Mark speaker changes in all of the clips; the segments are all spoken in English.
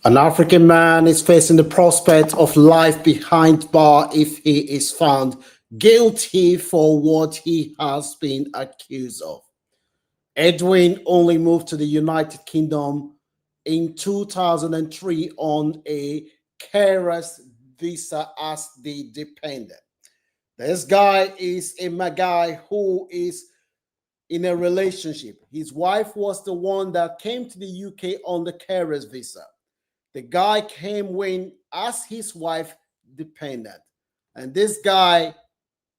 Speaker 1: An African man is facing the prospect of life behind bar if he is found guilty for what he has been accused of. Edwin only moved to the United Kingdom in 2003 on a careless visa as the dependent. This guy is a guy who is in a relationship. His wife was the one that came to the UK on the careless visa. The guy came when as his wife dependent. And this guy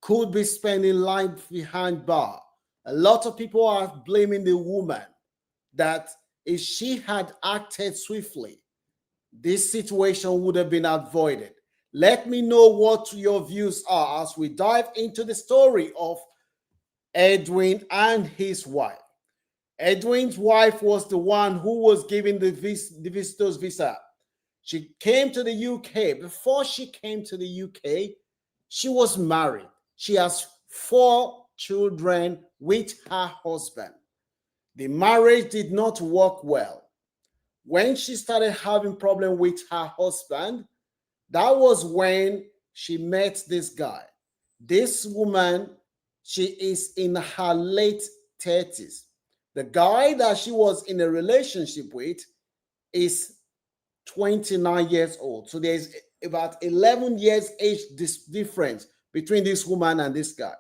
Speaker 1: could be spending life behind bar. A lot of people are blaming the woman that if she had acted swiftly, this situation would have been avoided. Let me know what your views are as we dive into the story of Edwin and his wife. Edwin's wife was the one who was given the visitor's visa. She came to the UK. Before she came to the UK, she was married. She has 4 children with her husband. The marriage did not work well. When she started having problem with her husband, that was when she met this guy. This woman, she is in her late 30s. The guy that she was in a relationship with is 29 years old. So there's about 11 years age difference between this woman and this guy.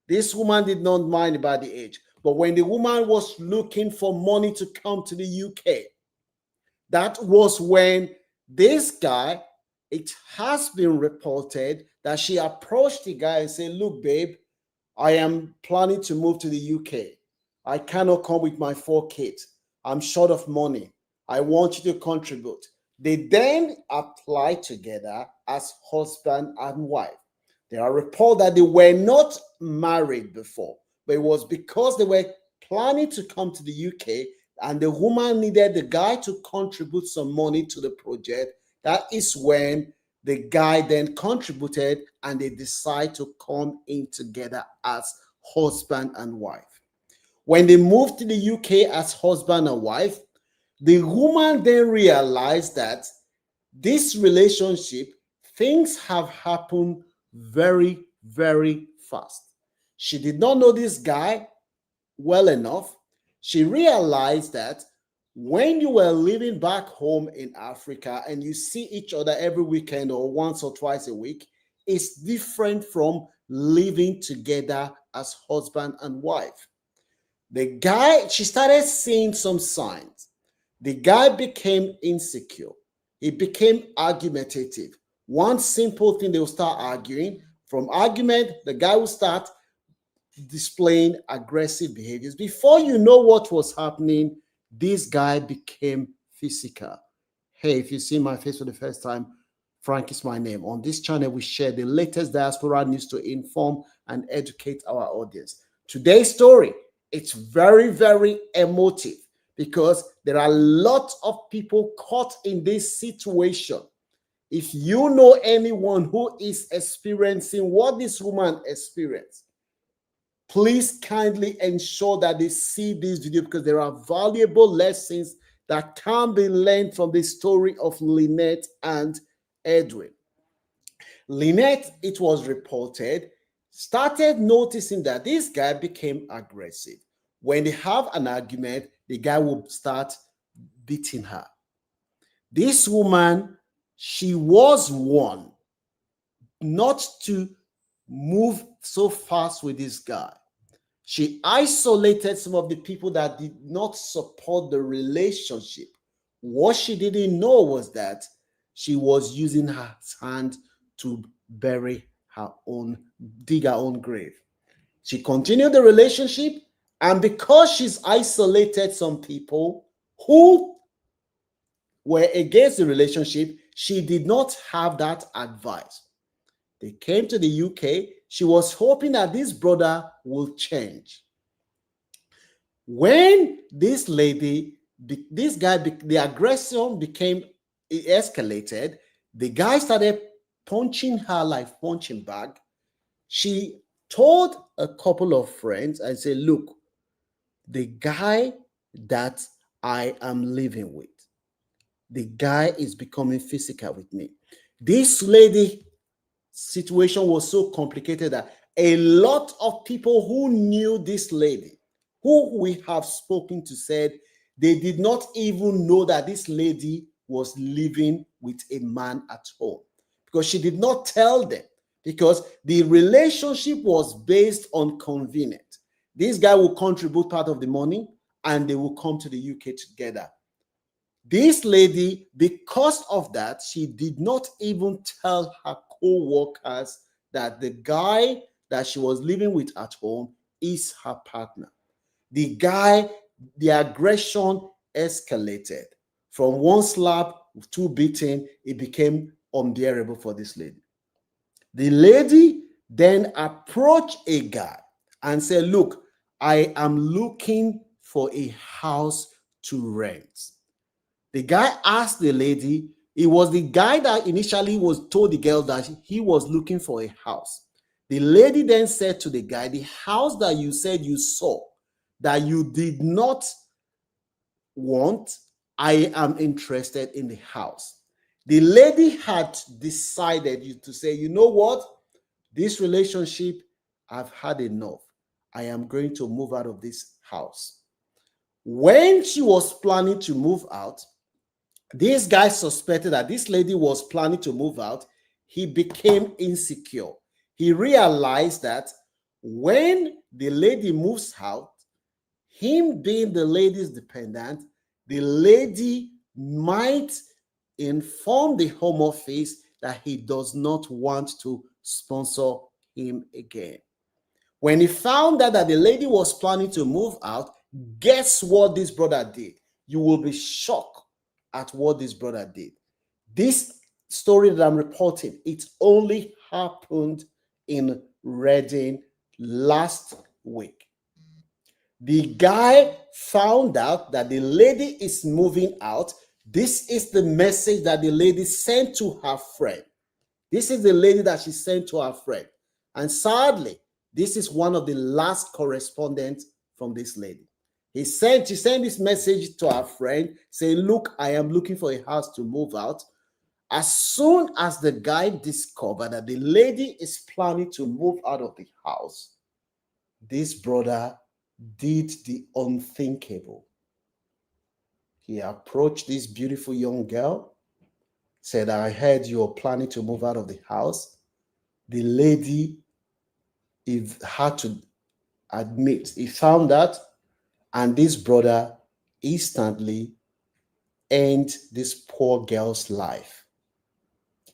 Speaker 1: This woman did not mind about the age. But when the woman was looking for money to come to the UK, that was when this guy, it has been reported that she approached the guy and said, look, babe, I am planning to move to the UK. I cannot come with my 4 kids. I'm short of money. I want you to contribute. They then applied together as husband and wife. There are reports that they were not married before, but it was because they were planning to come to the UK and the woman needed the guy to contribute some money to the project. That is when the guy then contributed and they decide to come in together as husband and wife. When they moved to the UK as husband and wife, the woman then realized that this relationship, things have happened very, very fast. She did not know this guy well enough. She realized that when you were living back home in Africa and you see each other every weekend or once or twice a week, it's different from living together as husband and wife. The guy, she started seeing some signs. The guy became insecure. He became argumentative. One simple thing, they will start arguing. From argument, the guy will start displaying aggressive behaviors. Before you know what was happening, this guy became physical. Hey, if you see my face for the first time, Frank is my name. On this channel, we share the latest diaspora news to inform and educate our audience. Today's story, it's very, very emotive because there are lots of people caught in this situation. If you know anyone who is experiencing what this woman experienced, please kindly ensure that they see this video because there are valuable lessons that can be learned from the story of Lynette and Edwin. Lynette, it was reported, started noticing that this guy became aggressive. When they have an argument, the guy will start beating her. This woman, she was warned not to move so fast with this guy. She isolated some of the people that did not support the relationship. What she didn't know was that she was using her hand to bury her own, dig her own grave. She continued the relationship, and because she's isolated some people who were against the relationship, she did not have that advice. They came to the UK. She was hoping that this brother will change. When this lady, this guy, the aggression became, it escalated. The guy started punching her like punching bag. She told a couple of friends and said, look, the guy that I am living with, the guy is becoming physical with me. This lady situation was so complicated that a lot of people who knew this lady, who we have spoken to, said they did not even know that this lady was living with a man at home because she did not tell them, because the relationship was based on convenience. This guy will contribute part of the money and they will come to the UK together. This lady, because of that, she did not even tell her co-workers that the guy that she was living with at home is her partner. The guy, the aggression escalated. From one slap, two beating, it became unbearable for this lady. The lady then approached a guy and said, look, I am looking for a house to rent. The guy asked the lady, it was the guy that initially was told the girl that he was looking for a house. The lady then said to the guy, the house that you said you saw, that you did not want, I am interested in the house. The lady had decided to say, you know what? This relationship, I've had enough. I am going to move out of this house. When she was planning to move out, this guy suspected that this lady was planning to move out. He became insecure. He realized that when the lady moves out, him being the lady's dependent, the lady might inform the Home Office that he does not want to sponsor him again. When he found out that the lady was planning to move out, guess what this brother did? You will be shocked at what this brother did. This story that I'm reporting, it only happened in Reading last week. The guy found out that the lady is moving out. This is the message that the lady sent to her friend. This is the lady that she sent to her friend. And sadly, this is one of the last correspondents from this lady. She sent this message to her friend saying, look, I am looking for a house to move out. As soon as the guy discovered that the lady is planning to move out of the house, this brother did the unthinkable. He approached this beautiful young girl, said, I heard you're planning to move out of the house. The lady had to admit, he found that, and this brother instantly ended this poor girl's life.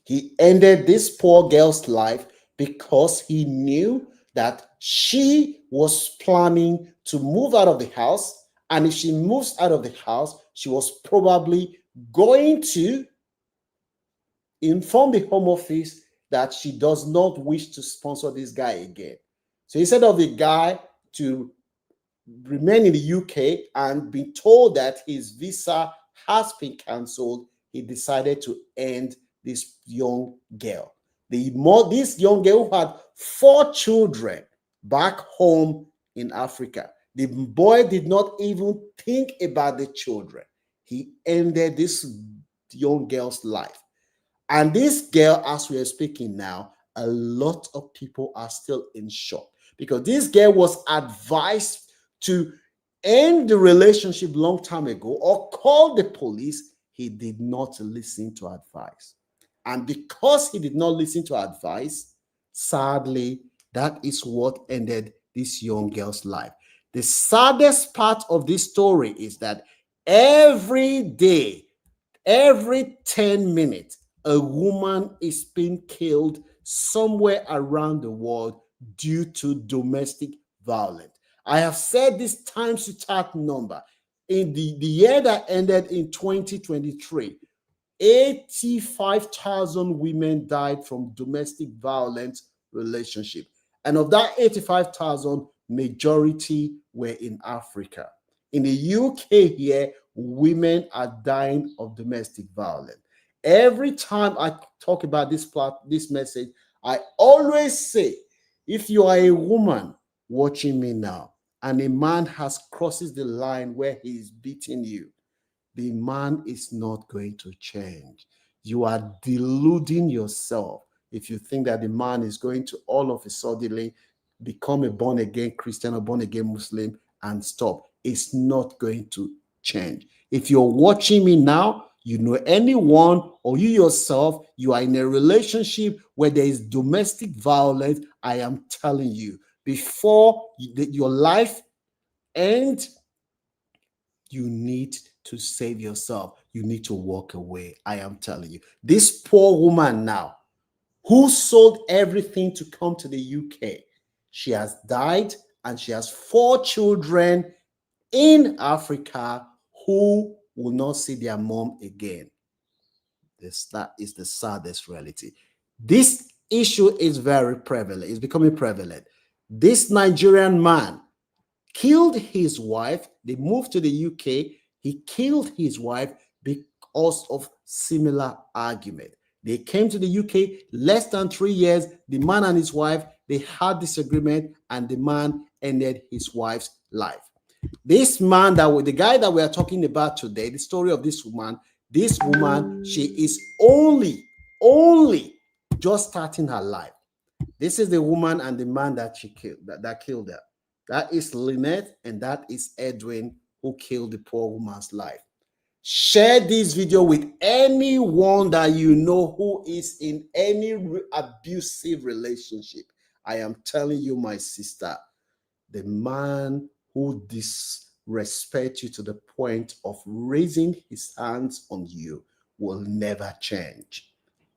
Speaker 1: He ended this poor girl's life because he knew that she was planning to move out of the house. And if she moves out of the house, she was probably going to inform the Home Office that she does not wish to sponsor this guy again. So instead of the guy to remain in the UK and be told that his visa has been cancelled, he decided to end this young girl. This young girl who had 4 children back home in Africa. The boy did not even think about the children. He ended this young girl's life. And this girl, as we are speaking now, a lot of people are still in shock because this girl was advised to end the relationship long time ago or call the police. He did not listen to advice. And because he did not listen to advice, sadly, that is what ended this young girl's life. The saddest part of this story is that every day, every 10 minutes, a woman is being killed somewhere around the world due to domestic violence. I have said this times without number. In the year that ended in 2023, 85,000 women died from domestic violence relationship. And of that 85,000, majority were in Africa. In the UK here, women are dying of domestic violence. Every time I talk about this message, I always say, if you are a woman watching me now and a man has crosses the line where he is beating you, the man is not going to change. You are deluding yourself if you think that the man is going to all of a sudden become a born-again Christian or born-again Muslim and stop. It's not going to change. If you're watching me now, you know anyone or you yourself, you are in a relationship where there is domestic violence, I am telling you, before your life ends, you need to save yourself. You need to walk away. I am telling you. This poor woman now, who sold everything to come to the UK, she has died and she has 4 children in Africa who will not see their mom again. That is the saddest reality. This issue is very prevalent. It's becoming prevalent. This Nigerian man killed his wife. They moved to the UK. He killed his wife because of similar argument. They came to the UK less than 3 years. The man and his wife, they had disagreement, and the man ended his wife's life. This man, the guy that we are talking about today, the story of this woman, she is only just starting her life. This is the woman and the man that she killed, that killed her. That is Lynette, and that is Edwin, who killed the poor woman's life. Share this video with anyone that you know who is in any abusive relationship. I am telling you, my sister, the man who disrespects you to the point of raising his hands on you will never change.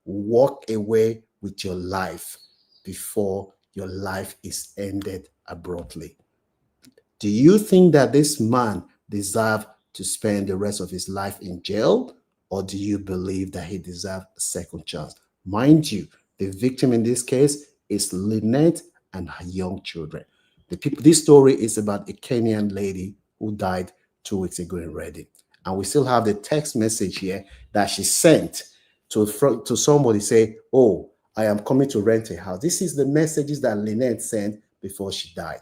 Speaker 1: Walk away with your life before your life is ended abruptly. Do you think that this man deserves to spend the rest of his life in jail, or do you believe that he deserves a second chance? Mind you, the victim in this case is Lynette and her young children. This story is about a Kenyan lady who died 2 weeks ago in Reading. And we still have the text message here that she sent to somebody say, oh, I am coming to rent a house. This is the messages that Lynette sent before she died.